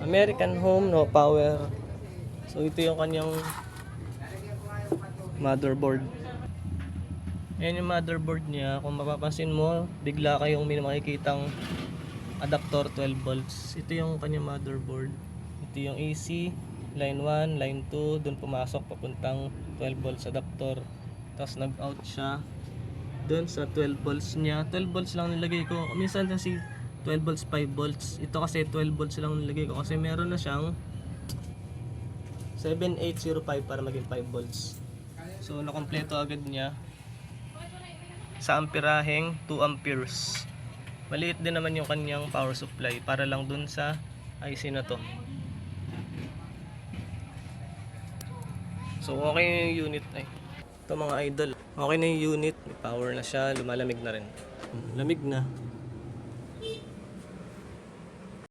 American Home, no power. So ito yung kanyang motherboard. Ayan yung motherboard niya. Kung mapapansin mo, bigla kayong may makikitang adapter 12 volts. Ito yung kanyang motherboard. Ito yung AC, line 1, line 2, doon pumasok papuntang 12 volts adapter. Tapos nag-out siya doon sa 12 volts niya. 12 volts lang nilagay ko. Minsan kasi 12 volts, 5 volts. Ito kasi 12 volts lang nilagay ko kasi meron na siyang 7805 para maging 5 volts. So nakompleto agad niya sa ampiraheng 2 amperes. Maliit din naman yung kanyang power supply para lang dun sa IC na to. So okay na yung unit ay. Ito mga idol. Okay na yung unit, may power na siya, lumalamig na rin. Lamig na.